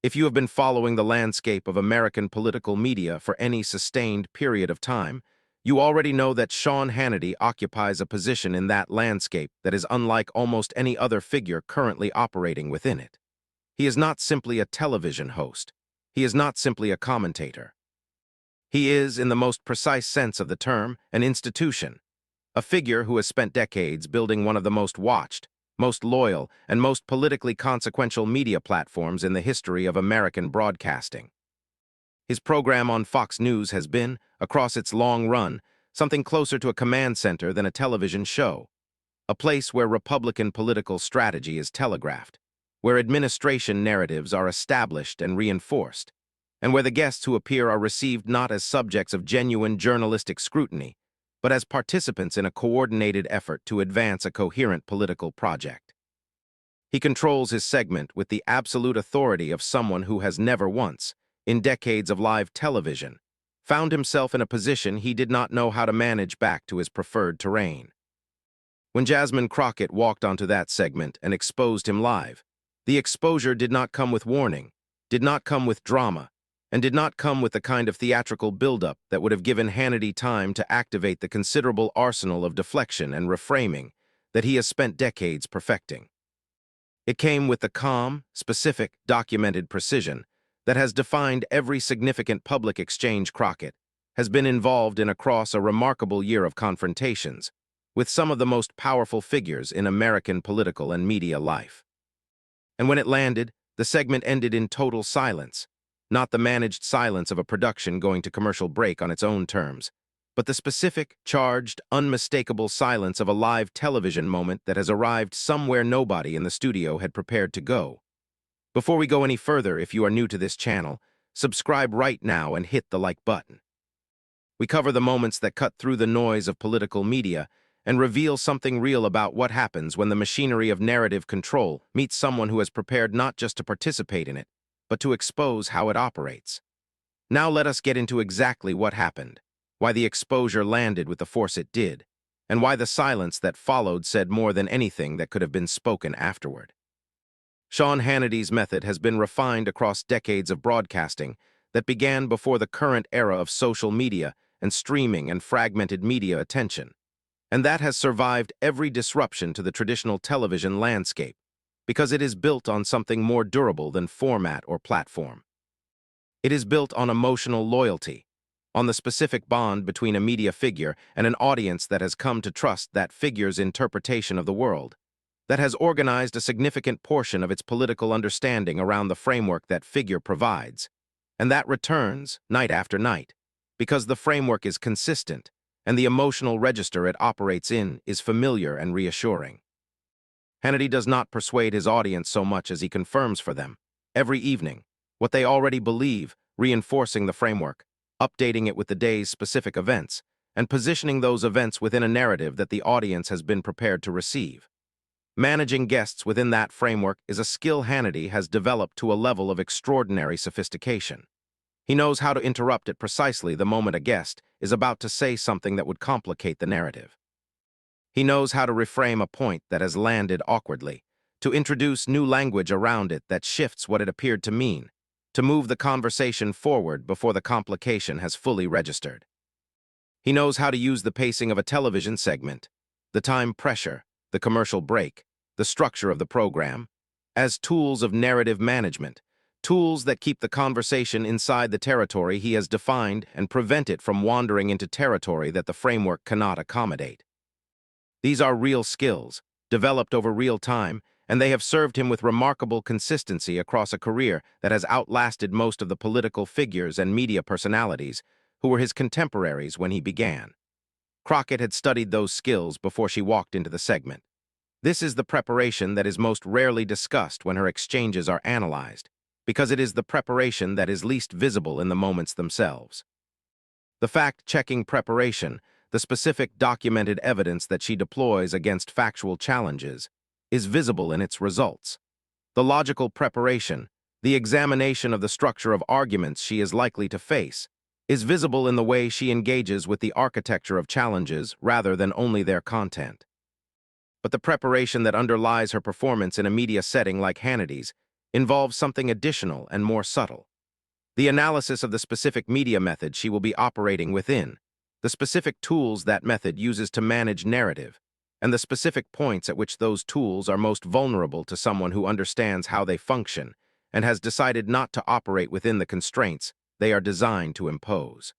If you have been following the landscape of American political media for any sustained period of time, you already know that Sean Hannity occupies a position in that landscape that is unlike almost any other figure currently operating within it. He is not simply a television host. He is not simply a commentator. He is, in the most precise sense of the term, an institution, a figure who has spent decades building one of the most watched, most loyal, and most politically consequential media platforms in the history of American broadcasting. His program on Fox News has been, across its long run, something closer to a command center than a television show, a place where Republican political strategy is telegraphed, where administration narratives are established and reinforced, and where the guests who appear are received not as subjects of genuine journalistic scrutiny, but as participants in a coordinated effort to advance a coherent political project. He controls his segment with the absolute authority of someone who has never once, in decades of live television, found himself in a position he did not know how to manage back to his preferred terrain. When Jasmine Crockett walked onto that segment and exposed him live, the exposure did not come with warning, did not come with drama, and did not come with the kind of theatrical buildup that would have given Hannity time to activate the considerable arsenal of deflection and reframing that he has spent decades perfecting. It came with the calm, specific, documented precision that has defined every significant public exchange Crockett has been involved in across a remarkable year of confrontations with some of the most powerful figures in American political and media life. And when it landed, the segment ended in total silence, not the managed silence of a production going to commercial break on its own terms, but the specific, charged, unmistakable silence of a live television moment that has arrived somewhere nobody in the studio had prepared to go. Before we go any further, if you are new to this channel, subscribe right now and hit the like button. We cover the moments that cut through the noise of political media and reveal something real about what happens when the machinery of narrative control meets someone who has prepared not just to participate in it, but to expose how it operates. Now let us get into exactly what happened, why the exposure landed with the force it did, and why the silence that followed said more than anything that could have been spoken afterward. Sean Hannity's method has been refined across decades of broadcasting that began before the current era of social media and streaming and fragmented media attention, and that has survived every disruption to the traditional television landscape, because it is built on something more durable than format or platform. It is built on emotional loyalty, on the specific bond between a media figure and an audience that has come to trust that figure's interpretation of the world, that has organized a significant portion of its political understanding around the framework that figure provides, and that returns night after night, because the framework is consistent and the emotional register it operates in is familiar and reassuring. Hannity does not persuade his audience so much as he confirms for them, every evening, what they already believe, reinforcing the framework, updating it with the day's specific events, and positioning those events within a narrative that the audience has been prepared to receive. Managing guests within that framework is a skill Hannity has developed to a level of extraordinary sophistication. He knows how to interrupt at precisely the moment a guest is about to say something that would complicate the narrative. He knows how to reframe a point that has landed awkwardly, to introduce new language around it that shifts what it appeared to mean, to move the conversation forward before the complication has fully registered. He knows how to use the pacing of a television segment, the time pressure, the commercial break, the structure of the program, as tools of narrative management, tools that keep the conversation inside the territory he has defined and prevent it from wandering into territory that the framework cannot accommodate. These are real skills, developed over real time, and they have served him with remarkable consistency across a career that has outlasted most of the political figures and media personalities who were his contemporaries when he began. Crockett had studied those skills before she walked into the segment. This is the preparation that is most rarely discussed when her exchanges are analyzed, because it is the preparation that is least visible in the moments themselves. The fact-checking preparation, the specific documented evidence that she deploys against factual challenges, is visible in its results. The logical preparation, the examination of the structure of arguments she is likely to face, is visible in the way she engages with the architecture of challenges rather than only their content. But the preparation that underlies her performance in a media setting like Hannity's involves something additional and more subtle. The analysis of the specific media method she will be operating within, the specific tools that method uses to manage narrative, and the specific points at which those tools are most vulnerable to someone who understands how they function and has decided not to operate within the constraints they are designed to impose.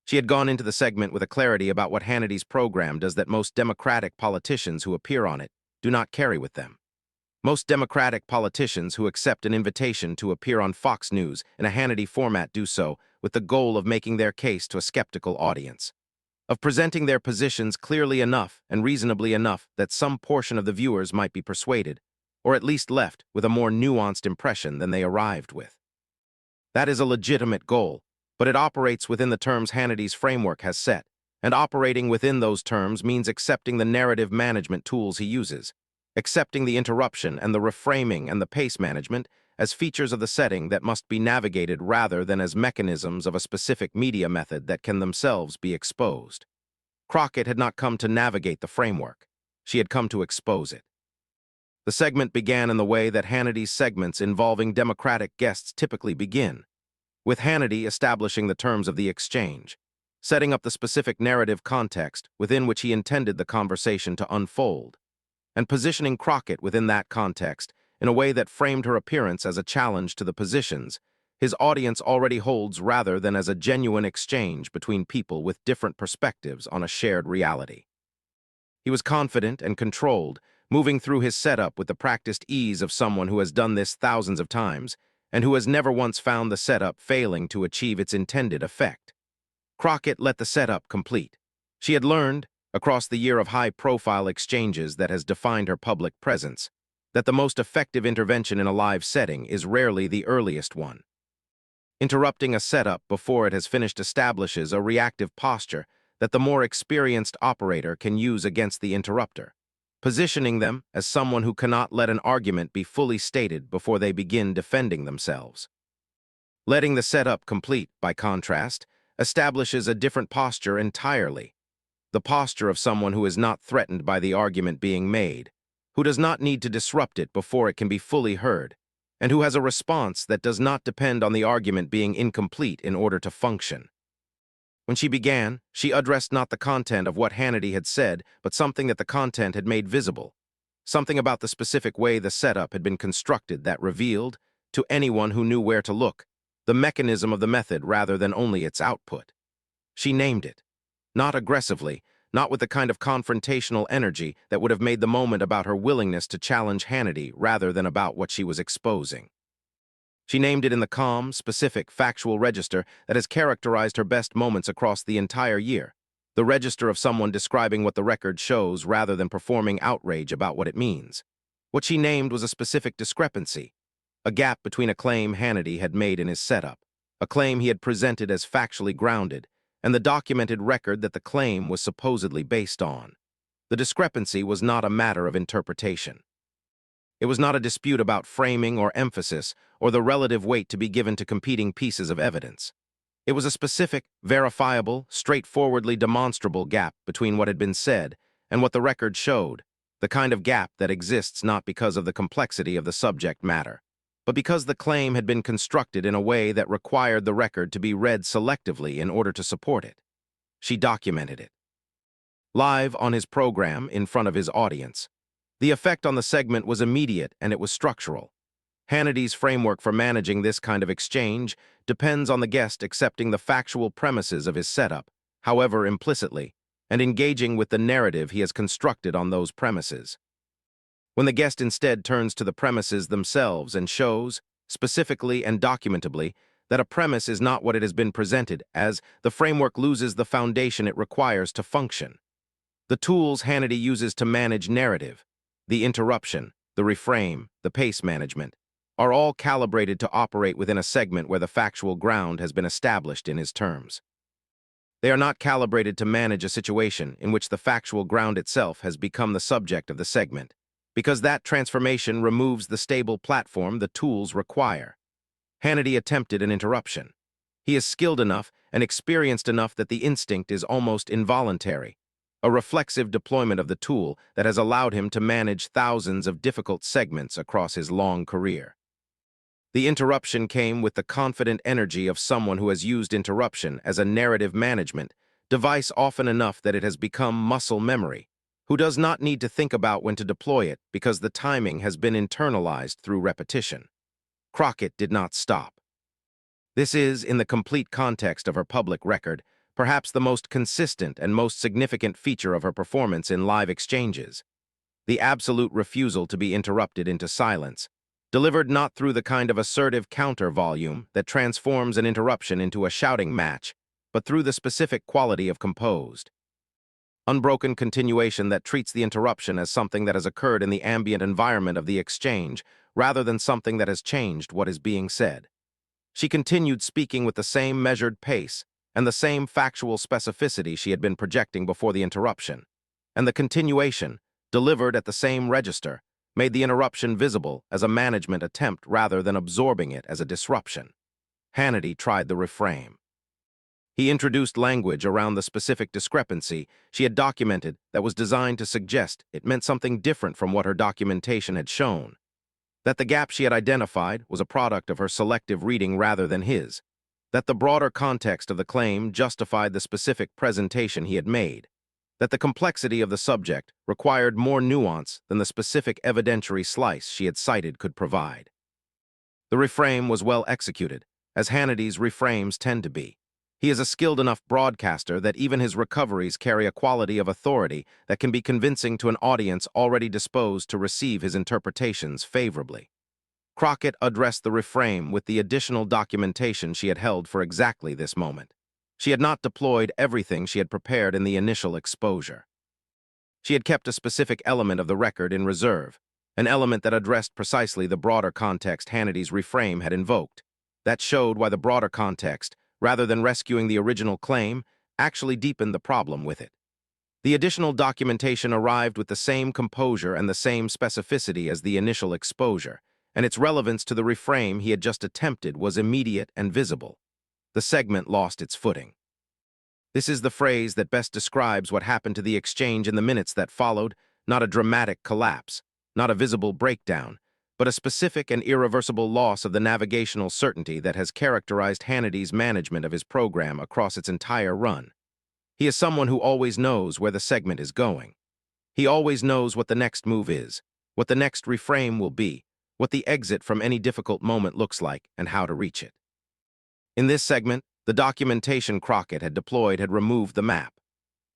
She had gone into the segment with a clarity about what Hannity's program does that most Democratic politicians who appear on it do not carry with them. Most Democratic politicians who accept an invitation to appear on Fox News in a Hannity format do so with the goal of making their case to a skeptical audience, of presenting their positions clearly enough and reasonably enough that some portion of the viewers might be persuaded, or at least left with a more nuanced impression than they arrived with. That is a legitimate goal, but it operates within the terms Hannity's framework has set, and operating within those terms means accepting the narrative management tools he uses, accepting the interruption and the reframing and the pace management as features of the setting that must be navigated rather than as mechanisms of a specific media method that can themselves be exposed. Crockett had not come to navigate the framework. She had come to expose it. The segment began in the way that Hannity's segments involving Democratic guests typically begin, with Hannity establishing the terms of the exchange, setting up the specific narrative context within which he intended the conversation to unfold, and positioning Crockett within that context in a way that framed her appearance as a challenge to the positions his audience already holds rather than as a genuine exchange between people with different perspectives on a shared reality. He was confident and controlled, moving through his setup with the practiced ease of someone who has done this thousands of times and who has never once found the setup failing to achieve its intended effect. Crockett let the setup complete. She had learned, across the year of high-profile exchanges that has defined her public presence, that the most effective intervention in a live setting is rarely the earliest one. Interrupting a setup before it has finished establishes a reactive posture that the more experienced operator can use against the interrupter, positioning them as someone who cannot let an argument be fully stated before they begin defending themselves. Letting the setup complete, by contrast, establishes a different posture entirely, the posture of someone who is not threatened by the argument being made, who does not need to disrupt it before it can be fully heard, and who has a response that does not depend on the argument being incomplete in order to function. When she began, she addressed not the content of what Hannity had said, but something that the content had made visible, something about the specific way the setup had been constructed that revealed, to anyone who knew where to look, the mechanism of the method rather than only its output. She named it, not aggressively, not with the kind of confrontational energy that would have made the moment about her willingness to challenge Hannity rather than about what she was exposing. She named it in the calm, specific, factual register that has characterized her best moments across the entire year, the register of someone describing what the record shows rather than performing outrage about what it means. What she named was a specific discrepancy, a gap between a claim Hannity had made in his setup, a claim he had presented as factually grounded, and the documented record that the claim was supposedly based on. The discrepancy was not a matter of interpretation. It was not a dispute about framing or emphasis or the relative weight to be given to competing pieces of evidence. It was a specific, verifiable, straightforwardly demonstrable gap between what had been said and what the record showed, the kind of gap that exists not because of the complexity of the subject matter, but because the claim had been constructed in a way that required the record to be read selectively in order to support it. She documented it. Live on his program in front of his audience, the effect on the segment was immediate and it was structural. Hannity's framework for managing this kind of exchange depends on the guest accepting the factual premises of his setup, however implicitly, and engaging with the narrative he has constructed on those premises. When the guest instead turns to the premises themselves and shows, specifically and documentably, that a premise is not what it has been presented as, the framework loses the foundation it requires to function. The tools Hannity uses to manage narrative, the interruption, the reframe, the pace management, are all calibrated to operate within a segment where the factual ground has been established in his terms. They are not calibrated to manage a situation in which the factual ground itself has become the subject of the segment, because that transformation removes the stable platform the tools require. Hannity attempted an interruption. He is skilled enough and experienced enough that the instinct is almost involuntary, a reflexive deployment of the tool that has allowed him to manage thousands of difficult segments across his long career. The interruption came with the confident energy of someone who has used interruption as a narrative management device often enough that it has become muscle memory, who does not need to think about when to deploy it because the timing has been internalized through repetition. Crockett did not stop. This is, in the complete context of her public record, perhaps the most consistent and most significant feature of her performance in live exchanges. The absolute refusal to be interrupted into silence, delivered not through the kind of assertive counter-volume that transforms an interruption into a shouting match, but through the specific quality of composed, unbroken continuation that treats the interruption as something that has occurred in the ambient environment of the exchange, rather than something that has changed what is being said. She continued speaking with the same measured pace and the same factual specificity she had been projecting before the interruption, and the continuation, delivered at the same register, made the interruption visible as a management attempt rather than absorbing it as a disruption. Hannity tried the reframe. He introduced language around the specific discrepancy she had documented that was designed to suggest it meant something different from what her documentation had shown, that the gap she had identified was a product of her selective reading rather than his, that the broader context of the claim justified the specific presentation he had made, that the complexity of the subject required more nuance than the specific evidentiary slice she had cited could provide. The reframe was well executed, as Hannity's reframes tend to be. He is a skilled enough broadcaster that even his recoveries carry a quality of authority that can be convincing to an audience already disposed to receive his interpretations favorably. Crockett addressed the reframe with the additional documentation she had held for exactly this moment. She had not deployed everything she had prepared in the initial exposure. She had kept a specific element of the record in reserve, an element that addressed precisely the broader context Hannity's reframe had invoked. That showed why the broader context, rather than rescuing the original claim, actually deepened the problem with it. The additional documentation arrived with the same composure and the same specificity as the initial exposure, and its relevance to the reframe he had just attempted was immediate and visible. The segment lost its footing. This is the phrase that best describes what happened to the exchange in the minutes that followed, not a dramatic collapse, not a visible breakdown, but a specific and irreversible loss of the navigational certainty that has characterized Hannity's management of his program across its entire run. He is someone who always knows where the segment is going. He always knows what the next move is, what the next reframe will be, what the exit from any difficult moment looks like, and how to reach it. In this segment, the documentation Crockett had deployed had removed the map.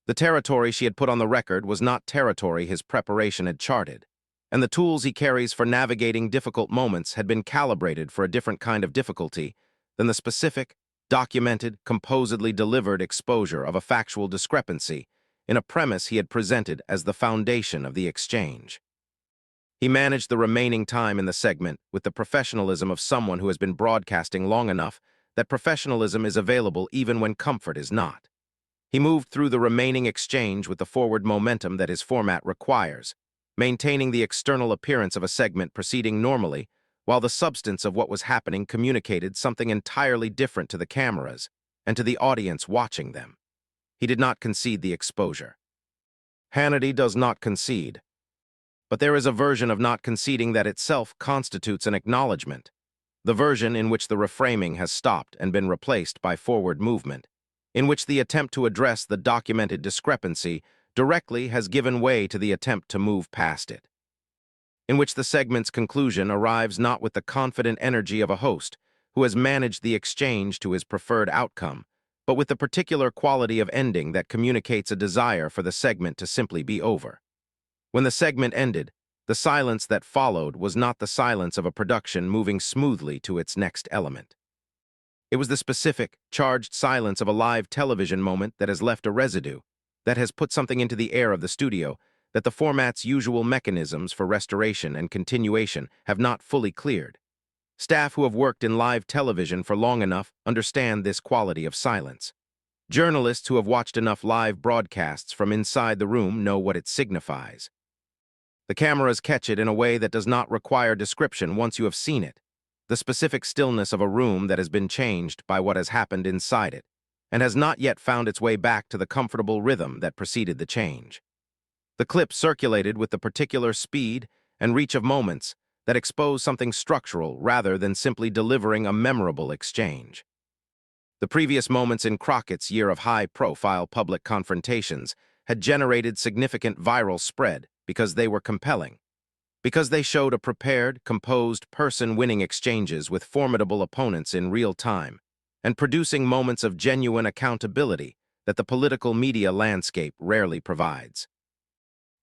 The territory she had put on the record was not territory his preparation had charted, and the tools he carries for navigating difficult moments had been calibrated for a different kind of difficulty than the specific, documented, composedly delivered exposure of a factual discrepancy in a premise he had presented as the foundation of the exchange. He managed the remaining time in the segment with the professionalism of someone who has been broadcasting long enough that professionalism is available even when comfort is not. He moved through the remaining exchange with the forward momentum that his format requires, maintaining the external appearance of a segment proceeding normally, while the substance of what was happening communicated something entirely different to the cameras and to the audience watching them. He did not concede the exposure. Hannity does not concede, but there is a version of not conceding that itself constitutes an acknowledgement, the version in which the reframing has stopped and been replaced by forward movement, in which the attempt to address the documented discrepancy directly has given way to the attempt to move past it, in which the segment's conclusion arrives not with the confident energy of a host who has managed the exchange to his preferred outcome, but with the particular quality of ending that communicates a desire for the segment to simply be over. When the segment ended, the silence that followed was not the silence of a production moving smoothly to its next element. It was the specific, charged silence of a live television moment that has left a residue, that has put something into the air of the studio, that the format's usual mechanisms for restoration and continuation have not fully cleared. Staff who have worked in live television for long enough understand this quality of silence. Journalists who have watched enough live broadcasts from inside the room know what it signifies. The cameras catch it in a way that does not require description once you have seen it, the specific stillness of a room that has been changed by what has happened inside it, and has not yet found its way back to the comfortable rhythm that preceded the change. The clip circulated with the particular speed and reach of moments that expose something structural rather than simply delivering a memorable exchange. The previous moments in Crockett's year of high-profile public confrontations had generated significant viral spread because they were compelling, because they showed a prepared, composed person winning exchanges with formidable opponents in real time, and producing moments of genuine accountability that the political media landscape rarely provides.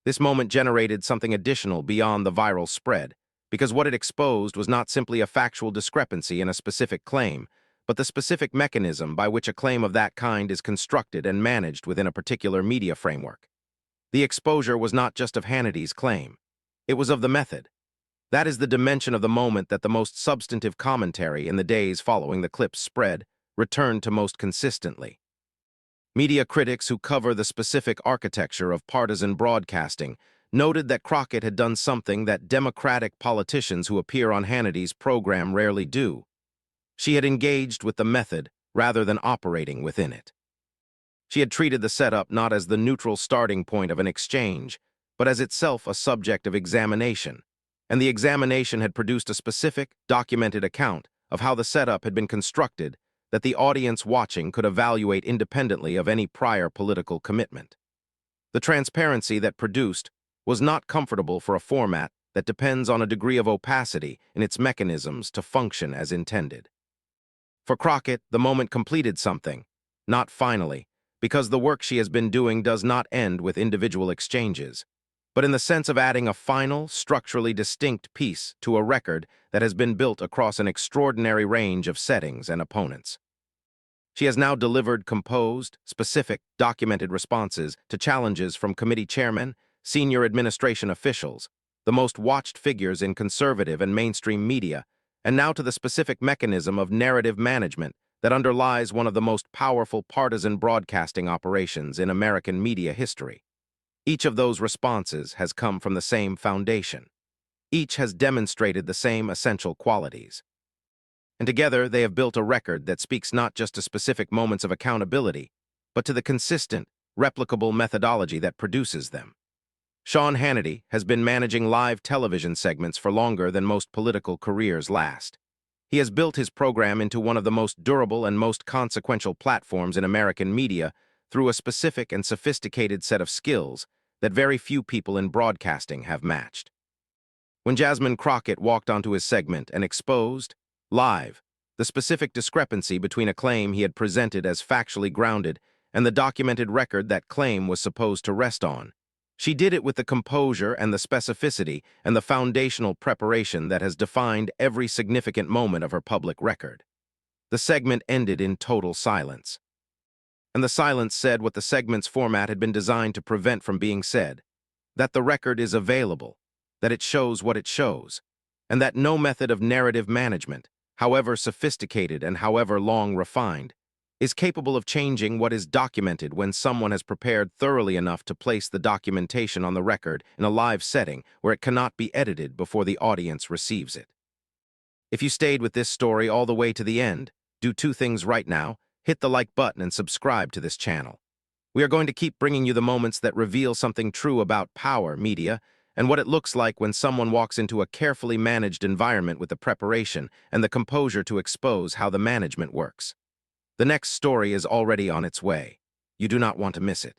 This moment generated something additional beyond the viral spread, because what it exposed was not simply a factual discrepancy in a specific claim, but the specific mechanism by which a claim of that kind is constructed and managed within a particular media framework. The exposure was not just of Hannity's claim. It was of the method. That is the dimension of the moment that the most substantive commentary in the days following the clip's spread returned to most consistently. Media critics who cover the specific architecture of partisan broadcasting noted that Crockett had done something that Democratic politicians who appear on Hannity's program rarely do. She had engaged with the method rather than operating within it. She had treated the setup not as the neutral starting point of an exchange, but as itself a subject of examination, and the examination had produced a specific, documented account of how the setup had been constructed that the audience watching could evaluate independently of any prior political commitment. The transparency that produced was not comfortable for a format that depends on a degree of opacity in its mechanisms to function as intended. For Crockett, the moment completed something, not finally, because the work she has been doing does not end with individual exchanges, but in the sense of adding a final, structurally distinct piece to a record that has been built across an extraordinary range of settings and opponents. She has now delivered composed, specific, documented responses to challenges from committee chairmen, senior administration officials, the most watched figures in conservative and mainstream media, and now to the specific mechanism of narrative management that underlies one of the most powerful partisan broadcasting operations in American media history. Each of those responses has come from the same foundation. Each has demonstrated the same essential qualities. And together they have built a record that speaks not just to specific moments of accountability, but to the consistent, replicable methodology that produces them. Sean Hannity has been managing live television segments for longer than most political careers last. He has built his program into one of the most durable and most consequential platforms in American media through a specific and sophisticated set of skills that very few people in broadcasting have matched. When Jasmine Crockett walked onto his segment and exposed, live, the specific discrepancy between a claim he had presented as factually grounded and the documented record that claim was supposed to rest on, she did it with the composure and the specificity and the foundational preparation that has defined every significant moment of her public record. The segment ended in total silence. And the silence said what the segment's format had been designed to prevent from being said, that the record is available, that it shows what it shows, and that no method of narrative management, however sophisticated and however long refined, is capable of changing what is documented when someone has prepared thoroughly enough to place the documentation on the record in a live setting where it cannot be edited before the audience receives it. If you stayed with this story all the way to the end, do two things right now: hit the like button and subscribe to this channel. We are going to keep bringing you the moments that reveal something true about power media and what it looks like when someone walks into a carefully managed environment with the preparation and the composure to expose how the management works. The next story is already on its way. You do not want to miss it.